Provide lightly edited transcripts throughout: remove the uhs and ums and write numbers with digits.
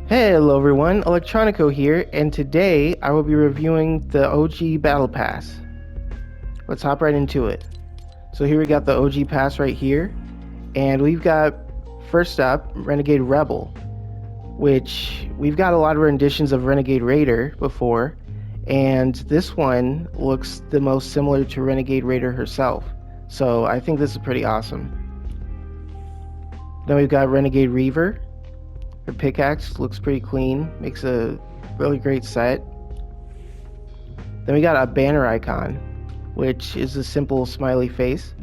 Hello everyone, Electronikko here, and today I will be reviewing the OG Battle Pass. Let's hop right into it. So here we got the OG Pass right here, and we've got, first up, Renegade Rebel, which we've got a lot of renditions of Renegade Raider before, and this one looks the most similar to Renegade Raider herself, so I think this is pretty awesome. Then we've got Renegade Reaver. Her pickaxe looks pretty clean, makes a really great set. Then we got a banner icon, which is a simple smiley face.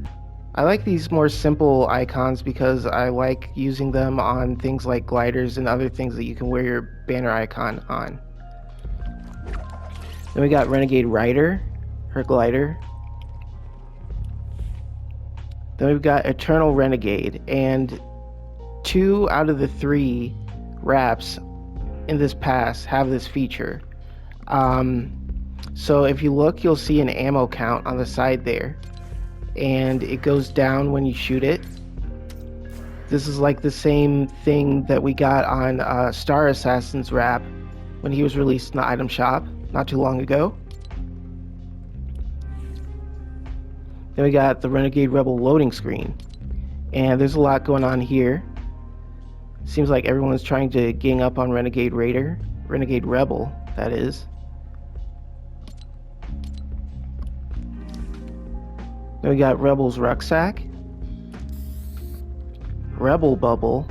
I like these more simple icons because I like using them on things like gliders and other things that you can wear your banner icon on. Then we got Renegade Rider, her glider. Then we've got Eternal Renegade, and 2 out of the 3 wraps in this pass have this feature. So if you look, you'll see an ammo count on the side there, and it goes down when you shoot it. This is like the same thing that we got on Star Assassin's wrap when he was released in the item shop not too long ago. Then we got the Renegade Rebel loading screen, and there's a lot going on here. Seems like everyone's trying to gang up on Renegade Rebel, that is. Then we got Rebel's rucksack, Rebel bubble,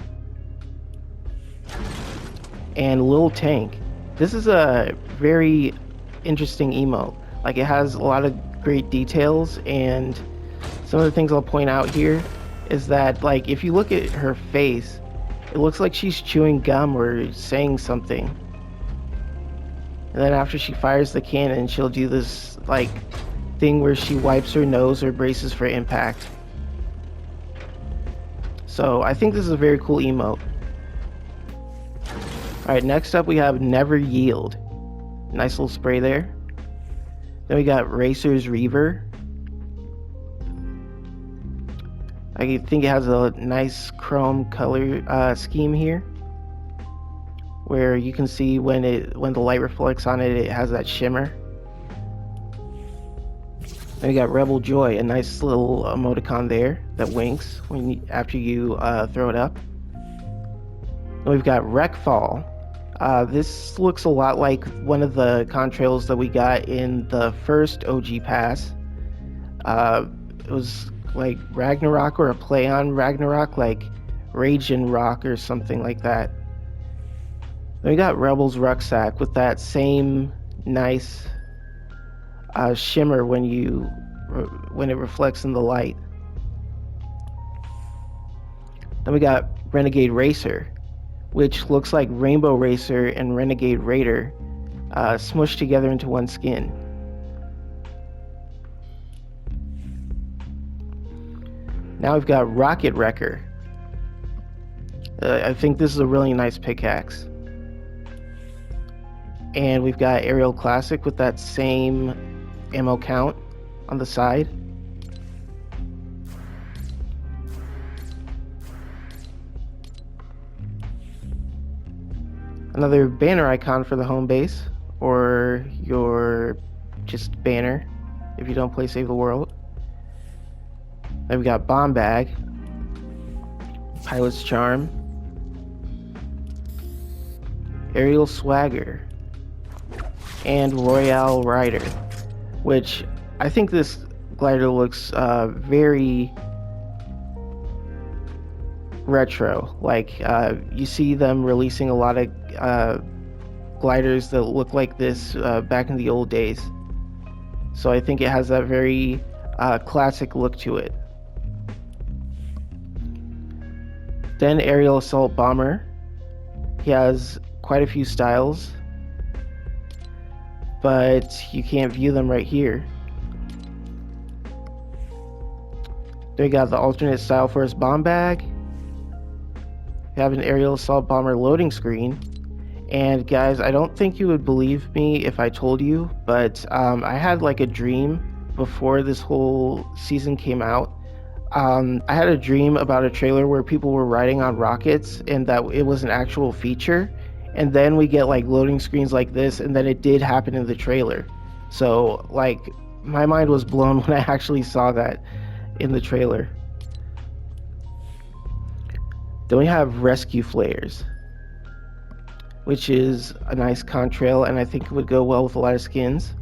and Lil Tank. This is a very interesting emote. Like, it has a lot of great details, and some of the things I'll point out here is that, like, if you look at her face, it looks like she's chewing gum or saying something. And then after she fires the cannon, she'll do this like thing where she wipes her nose or braces for impact. So I think this is a very cool emote. Alright, next up we have Never Yield. Nice little spray there. Then we got Racer's Reaver. I think it has a nice chrome color scheme here, where you can see when the light reflects on it, it has that shimmer. Then we got Rebel Joy, a nice little emoticon there that winks after you throw it up. Then we've got Wreckfall. This looks a lot like one of the contrails that we got in the first OG pass. It was like Ragnarok, or a play on Ragnarok, like Rage and Rock or something like that. Then we got Rebel's rucksack with that same nice shimmer when it reflects in the light. Then we got Renegade Racer, which looks like Rainbow Racer and Renegade Raider smushed together into one skin. Now we've got Rocket Wrecker. I think this is a really nice pickaxe. And we've got Aerial Classic with that same ammo count on the side. Another banner icon for the home base, or your just banner if you don't play Save the World. Then we got Bomb Bag, Pilot's Charm, Aerial Swagger, and Royale Rider, which I think this glider looks very retro. Like, you see them releasing a lot of gliders that look like this back in the old days. So I think it has that very classic look to it. Then Aerial Assault Bomber. He has quite a few styles, but you can't view them right here. Then we got the alternate style for his bomb bag. We have an Aerial Assault Bomber loading screen. And guys, I don't think you would believe me if I told you, but I had like a dream before this whole season came out. I had a dream about a trailer where people were riding on rockets, and that it was an actual feature, and then we get like loading screens like this, and then it did happen in the trailer. So like my mind was blown when I actually saw that in the trailer. Then we have rescue flares, which is a nice contrail, and I think it would go well with a lot of skins.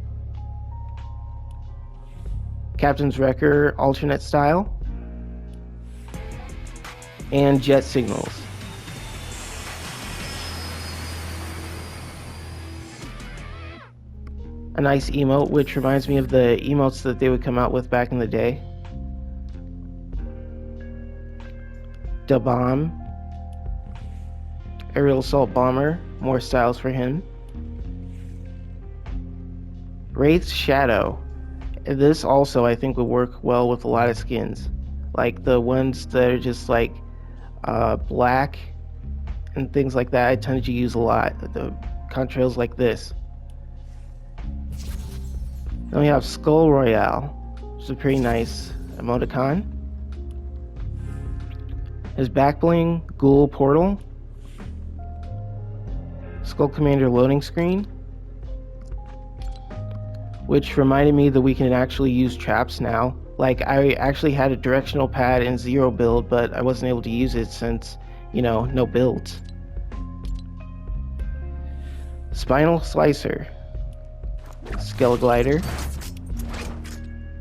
Captain's Wrecker alternate style, and jet signals. A nice emote, which reminds me of the emotes that they would come out with back in the day. Da Bomb, Aerial Assault Bomber, more styles for him. Wraith's Shadow. This also I think would work well with a lot of skins, like the ones that are just like black and things like that. I tend to use a lot the contrails like this. Then we have Skull Royale, which is a pretty nice emoticon. His back bling, Ghoul Portal, Skull Commander loading screen, which reminded me that we can actually use traps now. Like, I actually had a directional pad in zero build, but I wasn't able to use it since, you know, no builds. Spinal Slicer, Skeleglider,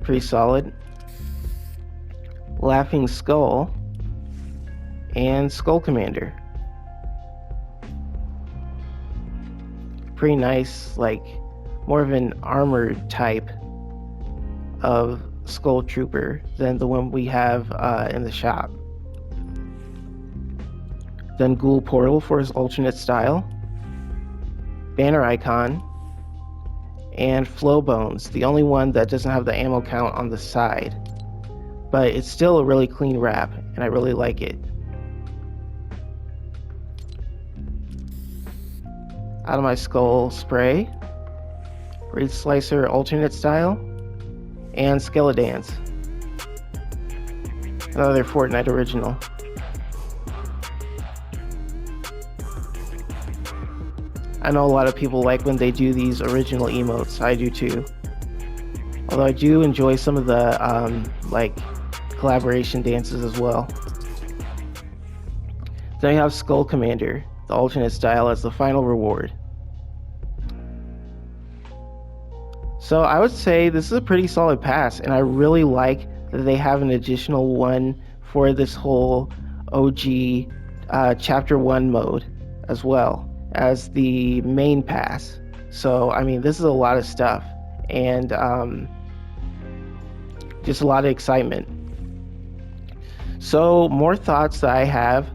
pretty solid. Laughing Skull, and Skull Commander. Pretty nice, like more of an armored type of Skull Trooper than the one we have in the shop. Then Ghoul Portal for his alternate style, banner icon, and Flow Bones, the only one that doesn't have the ammo count on the side, but it's still a really clean wrap and I really like it. Out of My Skull spray, Wraith Slicer alternate style, and Skeledance, another Fortnite original. I know a lot of people like when they do these original emotes. I do too. Although I do enjoy some of the like collaboration dances as well. Then you have Skull Commander, the alternate style, as the final reward. So I would say this is a pretty solid pass, and I really like that they have an additional one for this whole OG Chapter 1 mode as well as the main pass. So I mean, this is a lot of stuff, and just a lot of excitement. So more thoughts that I have.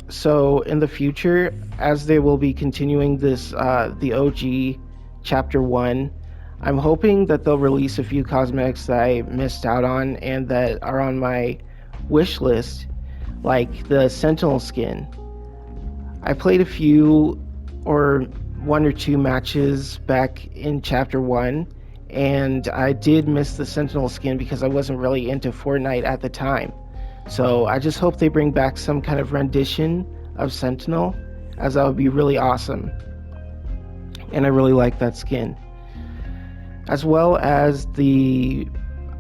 So in the future, as they will be continuing this the OG Chapter 1, I'm hoping that they'll release a few cosmetics that I missed out on and that are on my wish list, like the Sentinel skin. I played a few or one or two matches back in Chapter 1, and I did miss the Sentinel skin because I wasn't really into Fortnite at the time. So I just hope they bring back some kind of rendition of Sentinel, as that would be really awesome. And I really like that skin. As well as the,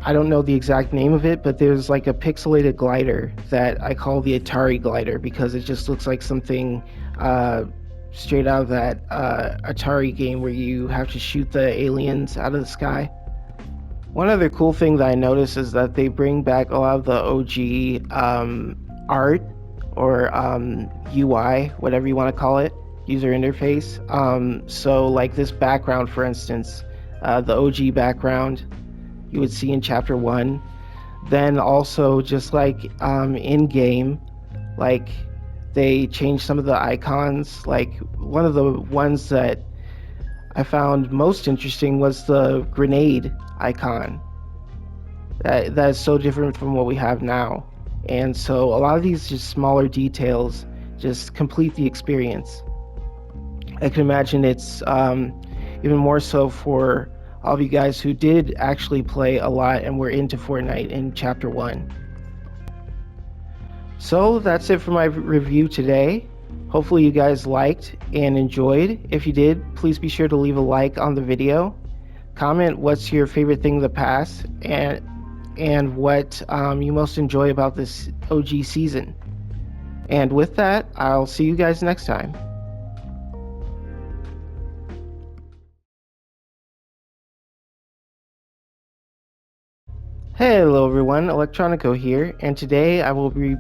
I don't know the exact name of it, but there's like a pixelated glider that I call the Atari glider because it just looks like something straight out of that Atari game where you have to shoot the aliens out of the sky. One other cool thing that I noticed is that they bring back a lot of the OG art or UI, whatever you want to call it, user interface. So like this background, for instance, the OG background you would see in Chapter 1. Then also just like in-game, like they changed some of the icons. Like one of the ones that I found most interesting was the grenade icon. That is so different from what we have now. And so a lot of these just smaller details just complete the experience. I can imagine it's even more so for all of you guys who did actually play a lot and were into Fortnite in Chapter 1. So that's it for my review today. Hopefully you guys liked and enjoyed. If you did, please be sure to leave a like on the video. Comment what's your favorite thing of the past and what you most enjoy about this OG season. And with that, I'll see you guys next time. Hello everyone, electronikko here, and today I will be